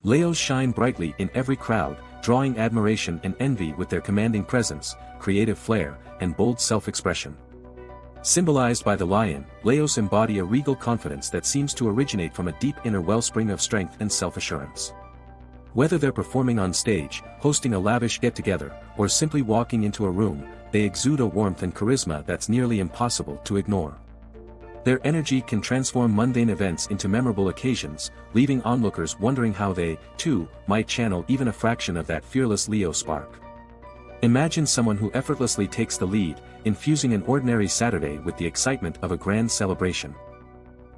Leos shine brightly in every crowd, drawing admiration and envy with their commanding presence, creative flair, and bold self-expression. Symbolized by the lion, Leos embody a regal confidence that seems to originate from a deep inner wellspring of strength and self-assurance. Whether they're performing on stage, hosting a lavish get-together, or simply walking into a room, they exude a warmth and charisma that's nearly impossible to ignore. Their energy can transform mundane events into memorable occasions, leaving onlookers wondering how they, too, might channel even a fraction of that fearless Leo spark. Imagine someone who effortlessly takes the lead, infusing an ordinary Saturday with the excitement of a grand celebration.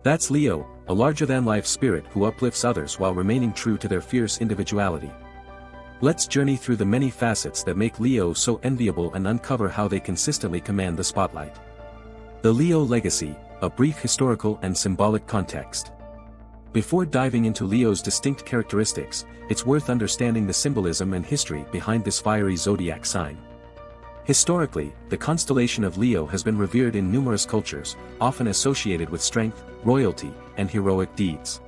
That's Leo, a larger-than-life spirit who uplifts others while remaining true to their fierce individuality. Let's journey through the many facets that make Leo so enviable and uncover how they consistently command the spotlight. The Leo legacy, a brief historical and symbolic context. Before diving into Leo's distinct characteristics, it's worth understanding the symbolism and history behind this fiery zodiac sign. Historically, the constellation of Leo has been revered in numerous cultures, often associated with strength, royalty, and heroic deeds.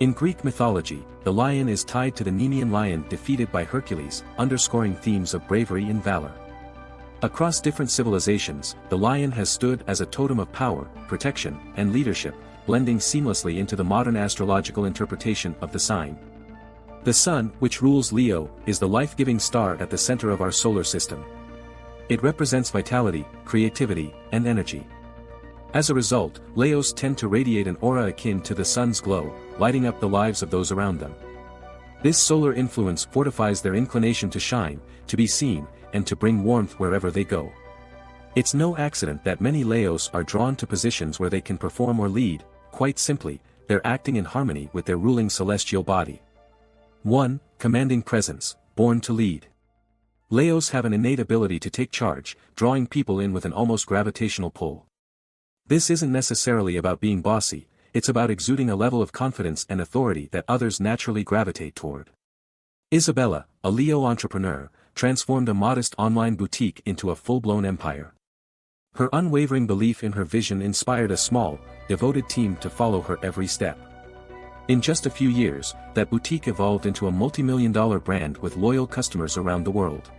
In Greek mythology, the lion is tied to the Nemean lion defeated by Hercules, underscoring themes of bravery and valor. Across different civilizations, the lion has stood as a totem of power, protection, and leadership, blending seamlessly into the modern astrological interpretation of the sign. The sun, which rules Leo, is the life-giving star at the center of our solar system. It represents vitality, creativity, and energy. As a result, Leos tend to radiate an aura akin to the sun's glow, lighting up the lives of those around them. This solar influence fortifies their inclination to shine, to be seen, and to bring warmth wherever they go. It's no accident that many Leos are drawn to positions where they can perform or lead. Quite simply, they're acting in harmony with their ruling celestial body. 1. Commanding presence, born to lead. Leos have an innate ability to take charge, drawing people in with an almost gravitational pull. This isn't necessarily about being bossy, it's about exuding a level of confidence and authority that others naturally gravitate toward. Isabella, a Leo entrepreneur, transformed a modest online boutique into a full-blown empire. Her unwavering belief in her vision inspired a small, devoted team to follow her every step. In just a few years, that boutique evolved into a multi-million-dollar brand with loyal customers around the world.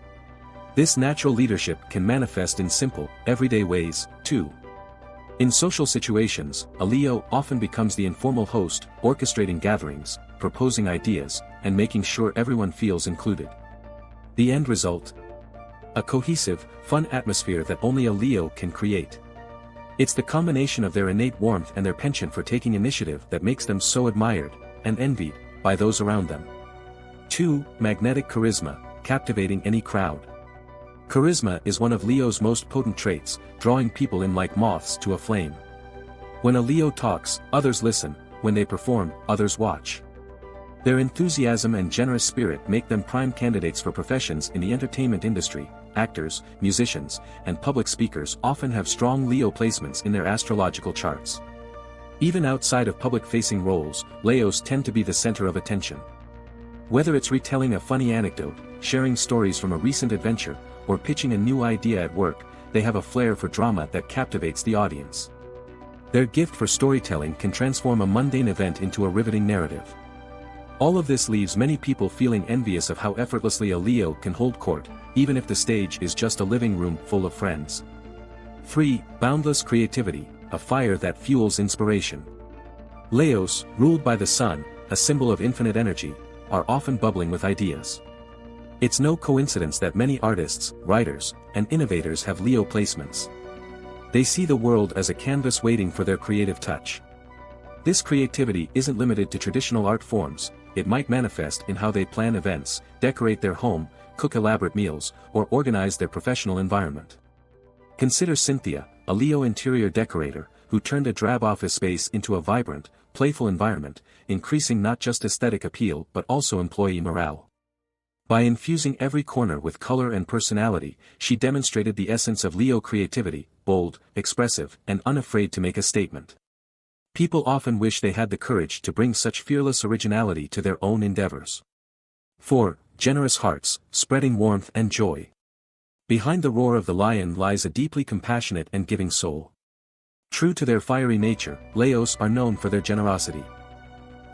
This natural leadership can manifest in simple, everyday ways, too. In social situations, a Leo often becomes the informal host, orchestrating gatherings, proposing ideas, and making sure everyone feels included. The end result? A cohesive, fun atmosphere that only a Leo can create. It's the combination of their innate warmth and their penchant for taking initiative that makes them so admired, and envied, by those around them. 2. Magnetic charisma, captivating any crowd. Charisma is one of Leo's most potent traits, drawing people in like moths to a flame. When a Leo talks, others listen, when they perform, others watch. Their enthusiasm and generous spirit make them prime candidates for professions in the entertainment industry. Actors, musicians, and public speakers often have strong Leo placements in their astrological charts. Even outside of public-facing roles, Leos tend to be the center of attention. Whether it's retelling a funny anecdote, sharing stories from a recent adventure, or pitching a new idea at work, they have a flair for drama that captivates the audience. Their gift for storytelling can transform a mundane event into a riveting narrative. All of this leaves many people feeling envious of how effortlessly a Leo can hold court, even if the stage is just a living room full of friends. 3. Boundless creativity, a fire that fuels inspiration. Leos, ruled by the sun, a symbol of infinite energy, are often bubbling with ideas. It's no coincidence that many artists, writers, and innovators have Leo placements. They see the world as a canvas waiting for their creative touch. This creativity isn't limited to traditional art forms. It might manifest in how they plan events, decorate their home, cook elaborate meals, or organize their professional environment. Consider Cynthia, a Leo interior decorator, who turned a drab office space into a vibrant, playful environment, increasing not just aesthetic appeal but also employee morale. By infusing every corner with color and personality, she demonstrated the essence of Leo creativity, bold, expressive, and unafraid to make a statement. People often wish they had the courage to bring such fearless originality to their own endeavors. 4. Generous hearts, spreading warmth and joy. Behind the roar of the lion lies a deeply compassionate and giving soul. True to their fiery nature, Leos are known for their generosity.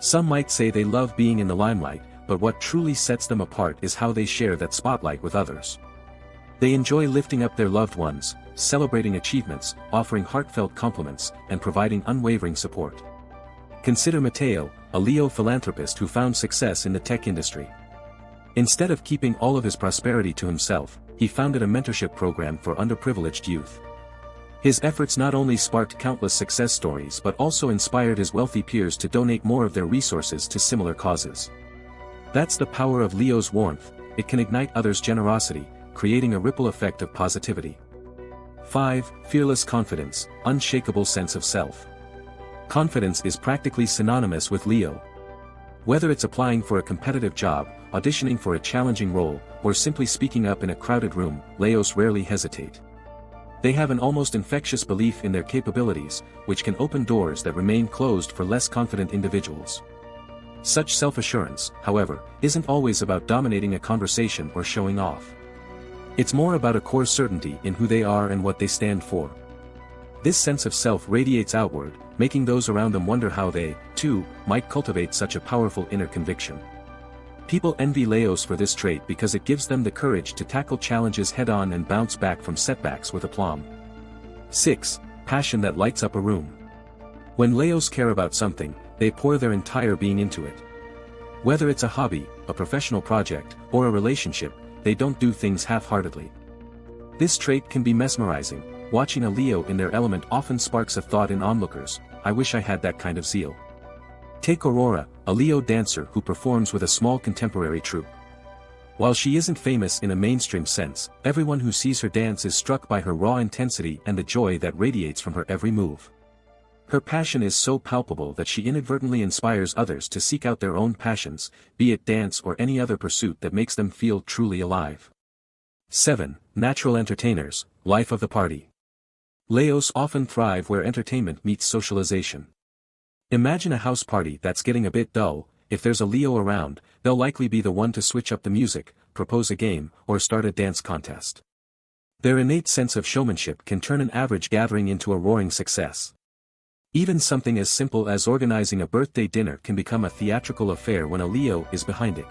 Some might say they love being in the limelight, but what truly sets them apart is how they share that spotlight with others. They enjoy lifting up their loved ones, celebrating achievements, offering heartfelt compliments, and providing unwavering support. Consider Matteo, a Leo philanthropist who found success in the tech industry. Instead of keeping all of his prosperity to himself, he founded a mentorship program for underprivileged youth. His efforts not only sparked countless success stories but also inspired his wealthy peers to donate more of their resources to similar causes. That's the power of Leo's warmth, it can ignite others' generosity, creating a ripple effect of positivity. 5. Fearless confidence, unshakable sense of self. Confidence is practically synonymous with Leo. Whether it's applying for a competitive job, auditioning for a challenging role, or simply speaking up in a crowded room, Leos rarely hesitate. They have an almost infectious belief in their capabilities, which can open doors that remain closed for less confident individuals. Such self-assurance, however, isn't always about dominating a conversation or showing off. It's more about a core certainty in who they are and what they stand for. This sense of self radiates outward, making those around them wonder how they, too, might cultivate such a powerful inner conviction. People envy Leos for this trait because it gives them the courage to tackle challenges head-on and bounce back from setbacks with aplomb. 6. Passion that lights up a room. When Leos care about something, they pour their entire being into it. Whether it's a hobby, a professional project, or a relationship, they don't do things half-heartedly. This trait can be mesmerizing. Watching a Leo in their element often sparks a thought in onlookers, I wish I had that kind of zeal. Take Aurora, a Leo dancer who performs with a small contemporary troupe. While she isn't famous in a mainstream sense, everyone who sees her dance is struck by her raw intensity and the joy that radiates from her every move. Her passion is so palpable that she inadvertently inspires others to seek out their own passions, be it dance or any other pursuit that makes them feel truly alive. 7. Natural entertainers, life of the party. Leos often thrive where entertainment meets socialization. Imagine a house party that's getting a bit dull. If there's a Leo around, they'll likely be the one to switch up the music, propose a game, or start a dance contest. Their innate sense of showmanship can turn an average gathering into a roaring success. Even something as simple as organizing a birthday dinner can become a theatrical affair when a Leo is behind it.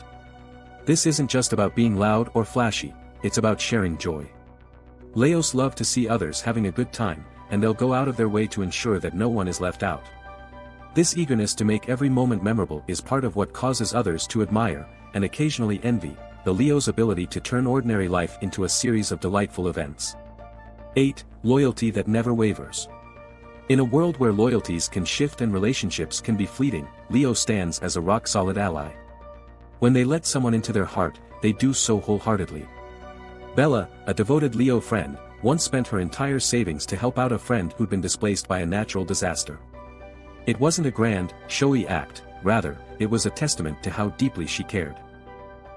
This isn't just about being loud or flashy, it's about sharing joy. Leos love to see others having a good time, and they'll go out of their way to ensure that no one is left out. This eagerness to make every moment memorable is part of what causes others to admire, and occasionally envy, the Leo's ability to turn ordinary life into a series of delightful events. 8. Loyalty that never wavers. In a world where loyalties can shift and relationships can be fleeting, Leo stands as a rock-solid ally. When they let someone into their heart, they do so wholeheartedly. Bella, a devoted Leo friend, once spent her entire savings to help out a friend who'd been displaced by a natural disaster. It wasn't a grand, showy act, rather, it was a testament to how deeply she cared.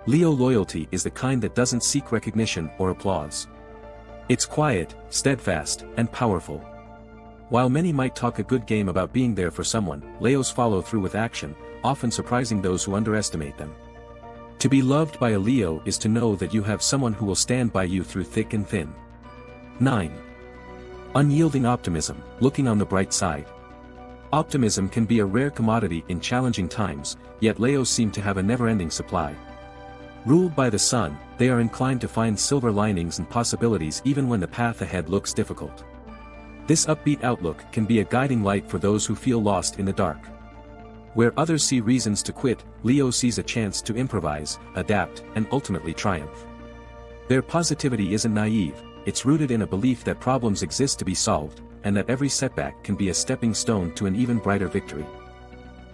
Leo loyalty is the kind that doesn't seek recognition or applause. It's quiet, steadfast, and powerful. While many might talk a good game about being there for someone, Leos follow through with action, often surprising those who underestimate them. To be loved by a Leo is to know that you have someone who will stand by you through thick and thin. 9. Unyielding optimism, looking on the bright side. Optimism can be a rare commodity in challenging times, yet Leos seem to have a never-ending supply. Ruled by the sun, they are inclined to find silver linings and possibilities even when the path ahead looks difficult. This upbeat outlook can be a guiding light for those who feel lost in the dark. Where others see reasons to quit, Leo sees a chance to improvise, adapt, and ultimately triumph. Their positivity isn't naive, it's rooted in a belief that problems exist to be solved, and that every setback can be a stepping stone to an even brighter victory.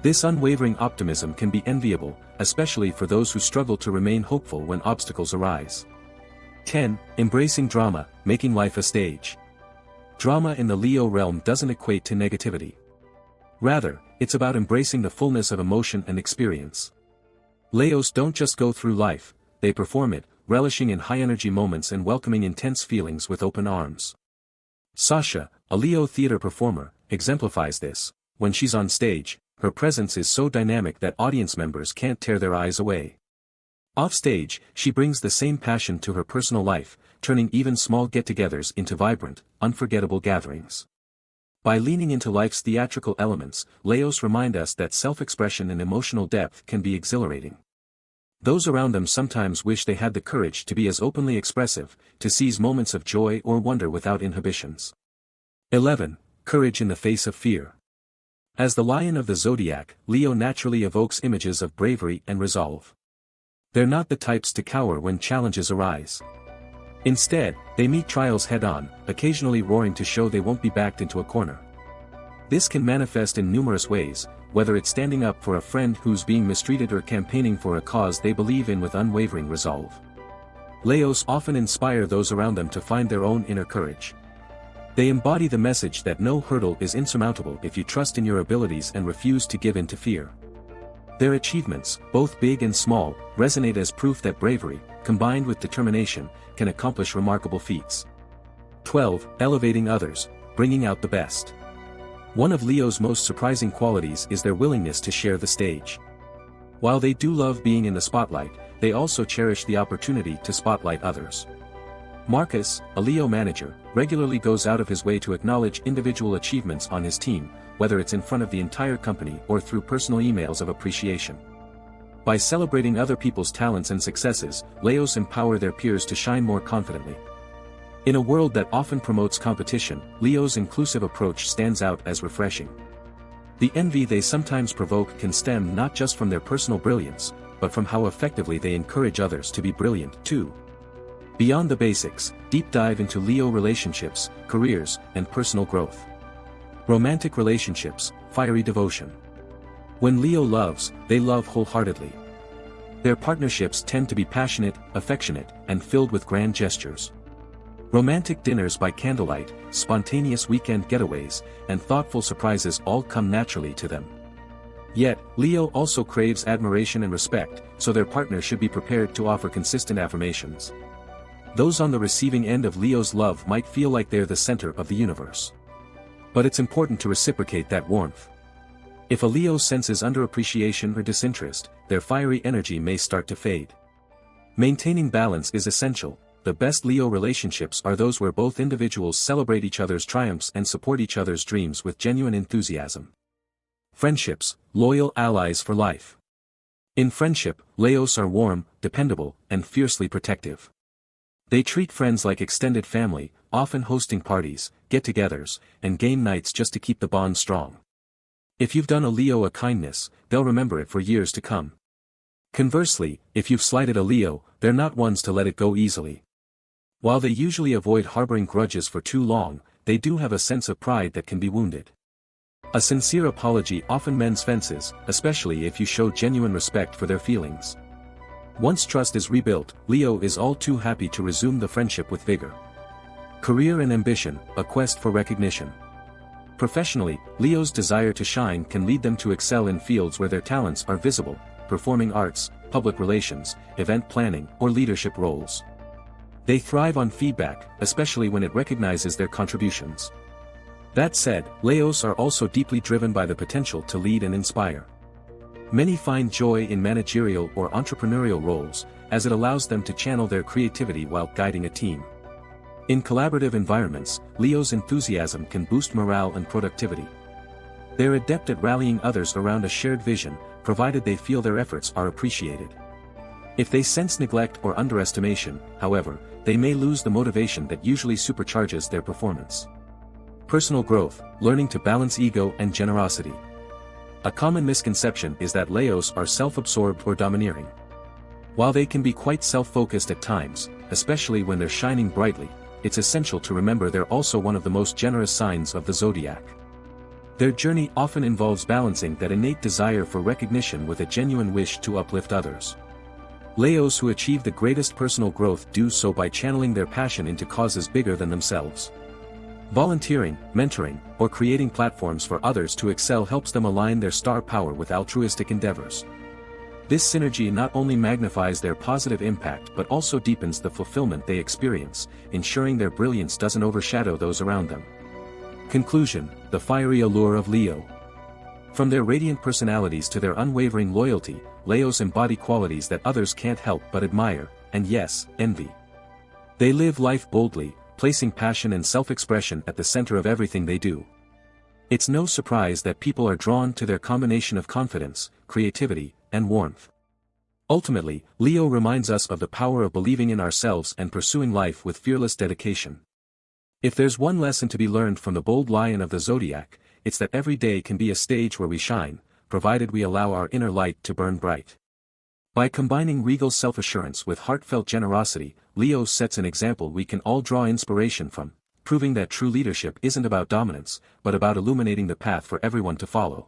This unwavering optimism can be enviable, especially for those who struggle to remain hopeful when obstacles arise. 10. Embracing drama, making life a stage. Drama in the Leo realm doesn't equate to negativity. Rather, it's about embracing the fullness of emotion and experience. Leos don't just go through life, they perform it, relishing in high-energy moments and welcoming intense feelings with open arms. Sasha, a Leo theater performer, exemplifies this. When she's on stage, her presence is so dynamic that audience members can't tear their eyes away. Off-stage, she brings the same passion to her personal life, turning even small get-togethers into vibrant, unforgettable gatherings. By leaning into life's theatrical elements, Leos remind us that self-expression and emotional depth can be exhilarating. Those around them sometimes wish they had the courage to be as openly expressive, to seize moments of joy or wonder without inhibitions. 11. Courage in the face of fear. As the lion of the zodiac, Leo naturally evokes images of bravery and resolve. They're not the types to cower when challenges arise. Instead, they meet trials head-on, occasionally roaring to show they won't be backed into a corner. This can manifest in numerous ways, whether it's standing up for a friend who's being mistreated or campaigning for a cause they believe in with unwavering resolve. Leos often inspire those around them to find their own inner courage. They embody the message that no hurdle is insurmountable if you trust in your abilities and refuse to give in to fear. Their achievements, both big and small, resonate as proof that bravery, combined with determination, can accomplish remarkable feats. 12. Elevating others, bringing out the best. One of Leo's most surprising qualities is their willingness to share the stage. While they do love being in the spotlight, they also cherish the opportunity to spotlight others. Marcus, a Leo manager, regularly goes out of his way to acknowledge individual achievements on his team, whether it's in front of the entire company or through personal emails of appreciation. By celebrating other people's talents and successes, Leos empower their peers to shine more confidently. In a world that often promotes competition, Leo's inclusive approach stands out as refreshing. The envy they sometimes provoke can stem not just from their personal brilliance, but from how effectively they encourage others to be brilliant too. Beyond the basics, deep dive into Leo relationships, careers, and personal growth. Romantic relationships, fiery devotion. When Leo loves, they love wholeheartedly. Their partnerships tend to be passionate, affectionate, and filled with grand gestures. Romantic dinners by candlelight, spontaneous weekend getaways, and thoughtful surprises all come naturally to them. Yet, Leo also craves admiration and respect, so their partner should be prepared to offer consistent affirmations. Those on the receiving end of Leo's love might feel like they're the center of the universe. But it's important to reciprocate that warmth. If a Leo senses underappreciation or disinterest, their fiery energy may start to fade. Maintaining balance is essential. The best Leo relationships are those where both individuals celebrate each other's triumphs and support each other's dreams with genuine enthusiasm. Friendships, loyal allies for life. In friendship, Leos are warm, dependable, and fiercely protective. They treat friends like extended family, often hosting parties, get-togethers, and game nights just to keep the bond strong. If you've done a Leo a kindness, they'll remember it for years to come. Conversely, if you've slighted a Leo, they're not ones to let it go easily. While they usually avoid harboring grudges for too long, they do have a sense of pride that can be wounded. A sincere apology often mends fences, especially if you show genuine respect for their feelings. Once trust is rebuilt, Leo is all too happy to resume the friendship with vigor. Career and ambition, a quest for recognition. Professionally, Leo's desire to shine can lead them to excel in fields where their talents are visible, performing arts, public relations, event planning, or leadership roles. They thrive on feedback, especially when it recognizes their contributions. That said, Leos are also deeply driven by the potential to lead and inspire. Many find joy in managerial or entrepreneurial roles, as it allows them to channel their creativity while guiding a team. In collaborative environments, Leo's enthusiasm can boost morale and productivity. They're adept at rallying others around a shared vision, provided they feel their efforts are appreciated. If they sense neglect or underestimation, however, they may lose the motivation that usually supercharges their performance. Personal growth, learning to balance ego and generosity. A common misconception is that Leos are self-absorbed or domineering. While they can be quite self-focused at times, especially when they're shining brightly, it's essential to remember they're also one of the most generous signs of the zodiac. Their journey often involves balancing that innate desire for recognition with a genuine wish to uplift others. Leos who achieve the greatest personal growth do so by channeling their passion into causes bigger than themselves. Volunteering, mentoring, or creating platforms for others to excel helps them align their star power with altruistic endeavors. This synergy not only magnifies their positive impact but also deepens the fulfillment they experience, ensuring their brilliance doesn't overshadow those around them. Conclusion: the fiery allure of Leo. From their radiant personalities to their unwavering loyalty, Leos embody qualities that others can't help but admire, and yes, envy. They live life boldly, placing passion and self-expression at the center of everything they do. It's no surprise that people are drawn to their combination of confidence, creativity, and warmth. Ultimately, Leo reminds us of the power of believing in ourselves and pursuing life with fearless dedication. If there's one lesson to be learned from the bold lion of the zodiac, it's that every day can be a stage where we shine, provided we allow our inner light to burn bright. By combining regal self-assurance with heartfelt generosity, Leo sets an example we can all draw inspiration from, proving that true leadership isn't about dominance, but about illuminating the path for everyone to follow.